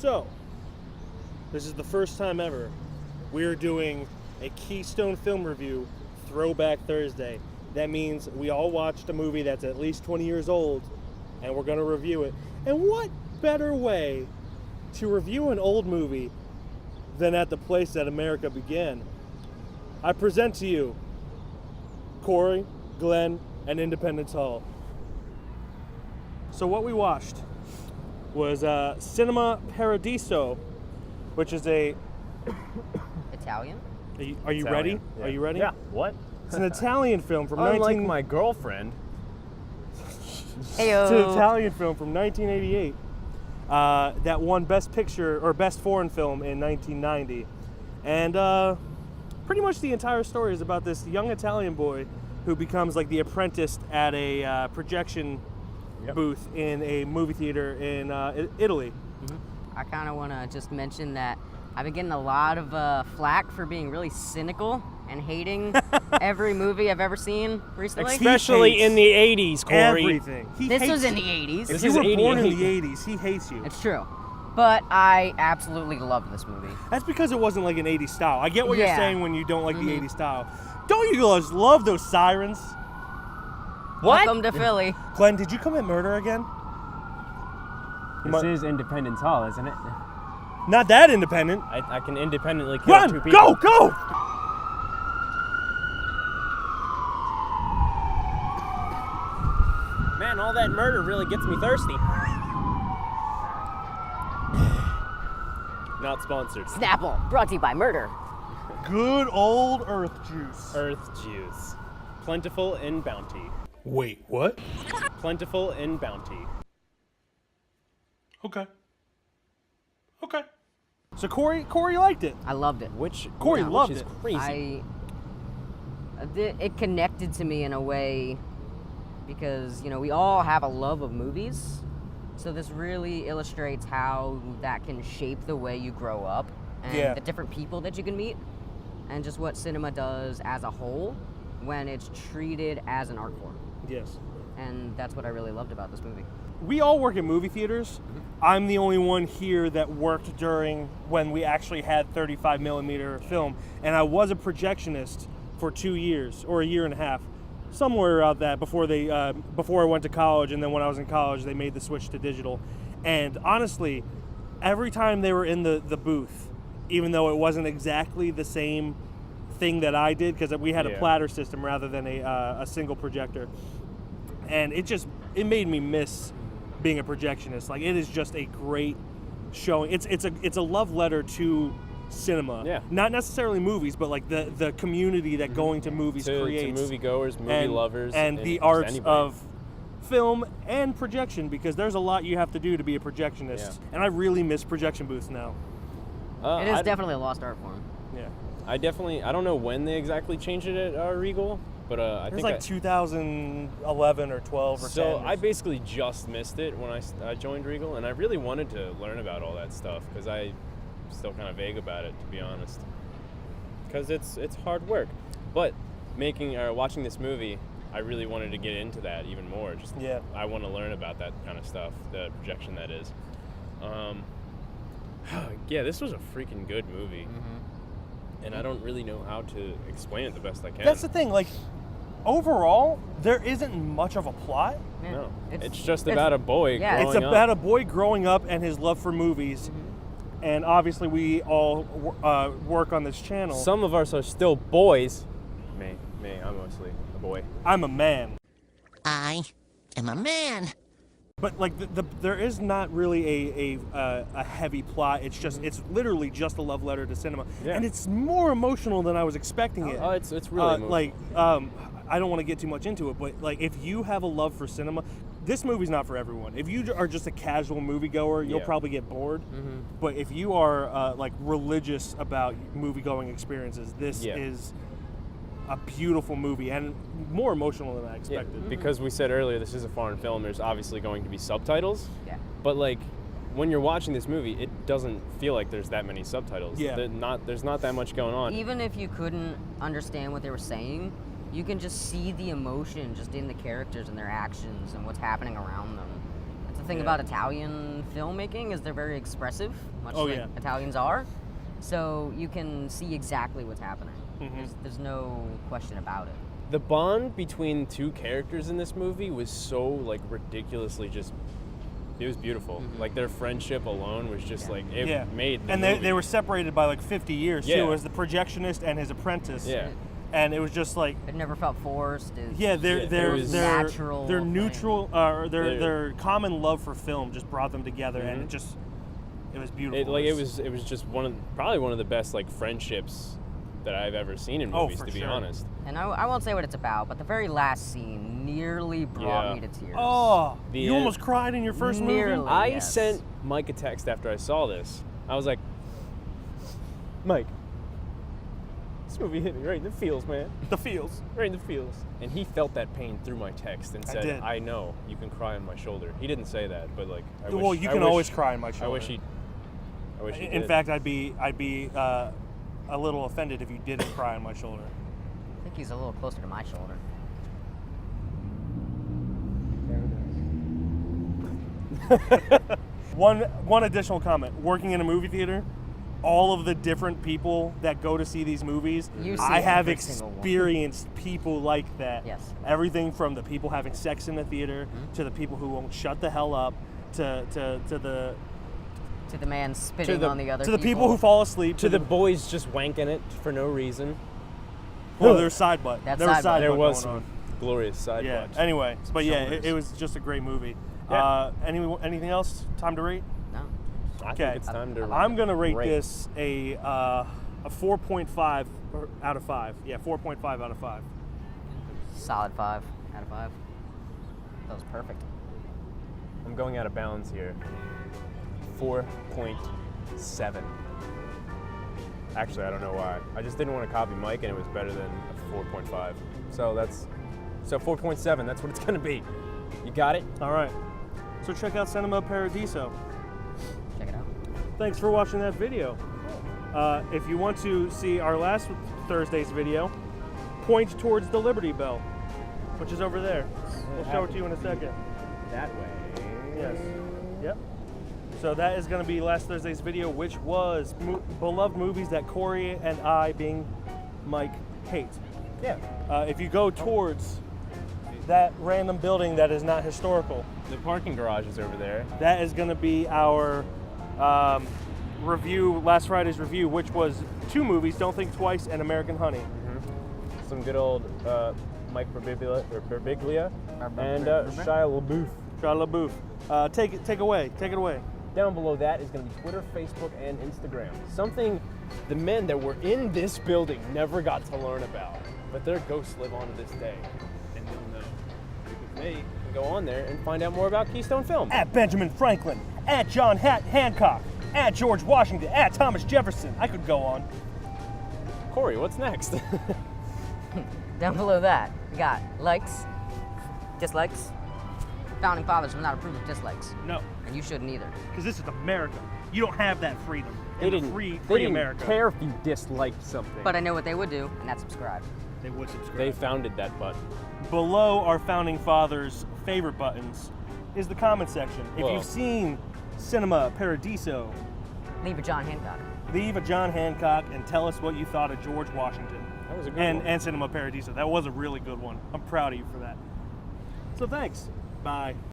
So, this is the first time ever we're doing a Keystone film review, Throwback Thursday. That means we all watched a movie that's at least 20 years old, and we're going to review it. And what better way to review an old movie than at the place that America began? I present to you Corey, Glenn, and Independence Hall. So what we watched was Cinema Paradiso, which is a... Italian? Are you ready? Yeah. Are you ready? Yeah. What? It's an Italian film from Unlike my girlfriend. Heyo. It's an Italian film from 1988 that won Best Picture or Best Foreign Film in 1990, and pretty much the entire story is about this young Italian boy who becomes like the apprentice at a projection booth in a movie theater in Italy. Mm-hmm. I kind of want to just mention that I've been getting a lot of flack for being really cynical and hating every movie I've ever seen recently. Especially in the 80s, Corey. Everything. This was in the 80s. If you were born in the 80s, he hates you. It's true. But I absolutely love this movie. That's because it wasn't like an 80s style. I get what you're saying when you don't like the 80s style. Don't you guys love those sirens? What? Welcome to Philly. Glenn, did you commit murder again? This is Independence Hall, isn't it? Not that independent. I can independently kill Run! two people. Go! Man, all that murder really gets me thirsty. Not sponsored. Snapple, brought to you by Murder. Good old earth juice. Earth juice. Plentiful in bounty. Wait, what? Plentiful in bounty. Okay. So Corey liked it. I loved it. Corey loved which is it. crazy. It connected to me in a way because, we all have a love of movies. So this really illustrates how that can shape the way you grow up and the different people that you can meet and just what cinema does as a whole when it's treated as an art form. Yes. And that's what I really loved about this movie. We all work in movie theaters. I'm the only one here that worked during when we actually had 35 millimeter film, and I was a projectionist for 2 years or a year and a half, somewhere around that before I went to college, and then when I was in college, they made the switch to digital. And honestly, every time they were in the booth, even though it wasn't exactly the same thing that I did, because we had a platter system rather than a single projector, and it made me miss being a projectionist. Like, it is just a great showing. It's a love letter to cinema. Yeah. Not necessarily movies, but like the community that going to movies creates. To moviegoers, movie lovers, and the arts of film and projection, because there's a lot you have to do to be a projectionist. Yeah. And I really miss projection booths now. It is definitely a lost art form. Yeah. I don't know when they exactly changed it at Regal, but I think it was like 2011 or 12 or 10. So I basically just missed it when I joined Regal, and I really wanted to learn about all that stuff because I'm still kind of vague about it, to be honest. Because it's hard work, but watching this movie, I really wanted to get into that even more. I want to learn about that kind of stuff, the projection that is. This was a freaking good movie. And I don't really know how to explain it the best I can. That's the thing, like, overall, there isn't much of a plot. Yeah. No, it's just about a boy growing up. It's about a boy growing up and his love for movies. And obviously we all work on this channel. Some of us are still boys. Me, I'm mostly a boy. I'm a man. I am a man. But like there is not really a heavy plot. It's just it's literally just a love letter to cinema, and it's more emotional than I was expecting it. Oh, it's really emotional. I don't want to get too much into it, but like if you have a love for cinema, this movie's not for everyone. If you are just a casual moviegoer, you'll probably get bored. But if you are like religious about movie-going experiences, this is a beautiful movie and more emotional than I expected. Because we said earlier this is a foreign film, there's obviously going to be subtitles. Yeah. But like when you're watching this movie, it doesn't feel like there's that many subtitles. Yeah. There's not that much going on. Even if you couldn't understand what they were saying, you can just see the emotion just in the characters and their actions and what's happening around them. That's the thing Yeah. about Italian filmmaking is they're very expressive, much Oh, like yeah. Italians are. So you can see exactly what's happening. Mhm. There's no question about it. The bond between two characters in this movie was so like ridiculously just. It was beautiful. Like their friendship alone was just like it Yeah. made. The And movie. they were separated by like 50 years Yeah. too, as the projectionist and his apprentice. Yeah. And it was just like, It never felt forced. It's yeah, it was natural their thing. neutral, their They're- common love for film just brought them together, and Mhm. it was beautiful. It was just probably one of the best like friendships that I've ever seen in Oh, movies, for to be sure. honest. And I won't say what it's about, but the very last scene nearly brought Yeah. me to tears. Oh, The you end- almost cried in your first Nearly. movie. I Yes. sent Mike a text after I saw this. I was like, Mike, this movie hit me right in the feels, man. The feels. Right in the feels. And he felt that pain through my text and I said, did. I know, you can cry on my shoulder. He didn't say that, but like, Well, you can always cry on my shoulder. I wish he In did. fact, I'd be a little offended if you didn't cry on my shoulder. I think he's a little closer to my shoulder. One additional comment. Working in a movie theater, all of the different people that go to see these movies, You see I have every single one. experienced people like that. Yes. Everything from the people having sex in the theater to the people who won't shut the hell up to the To the man spitting the- on the other to the people who fall asleep to the boys just wanking it for no reason. oh, there's side butt. That There was side butt. side There butt was going some on. glorious side Yeah. watch. Anyway, but yeah, Shoulders. it was just a great movie. Yeah. Anything else? Time to rate? No. I Okay. think it's time to I'm gonna rate rate. this a 4.5 out of 5. Yeah, 4.5 out of 5. Solid 5 out of 5. That was perfect. I'm going out of bounds here. 4.7. Actually, I don't know why. I just didn't want to copy Mike, and it was better than a 4.5. So 4.7. That's what it's gonna be. You got it? All right. So check out Cinema Paradiso. Check it out. Thanks for watching that video. If you want to see our last Thursday's video, point towards the Liberty Bell, which is over there. We'll show it to you in a second. That way. Yes. Yep. So that is going to be last Thursday's video, which was beloved movies that Corey and I, being Mike, hate. Yeah. If you go towards that random building that is not historical, The parking garage is over there. that is going to be our review, last Friday's review, which was 2 movies, Don't Think Twice and American Honey. Some good old Mike Birbiglia and Shia LaBeouf. Shia LaBeouf. Take it away. Down below that is going to be Twitter, Facebook, and Instagram. Something the men that were in this building never got to learn about, but their ghosts live on to this day, and they'll know because they can go on there and find out more about Keystone Film. At Benjamin Franklin, at John Hancock, at George Washington, at Thomas Jefferson. I could go on. Corey, what's next? Down below that, we got likes, dislikes. Founding fathers would not approve of dislikes, No, and you shouldn't either. because this is America. You don't have that freedom. They in the didn't, free they didn't America. care if you disliked something. But I know what they would do, and that's subscribe. They would subscribe. They founded that button. Below our founding fathers' favorite buttons is the comment section. If Whoa. you've seen Cinema Paradiso, Leave a John Hancock. leave a John Hancock and tell us what you thought of George Washington. That was a good and, one. and Cinema Paradiso. That was a really good one. I'm proud of you for that. So thanks. Bye.